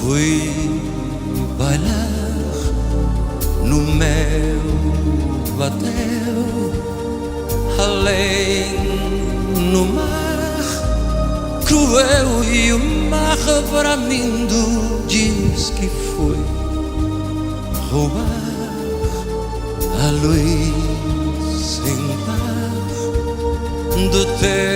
Fui bailar no meu batel, além no mar cruel, e o mar bramindo diz que foi roubar a luz em paz do teu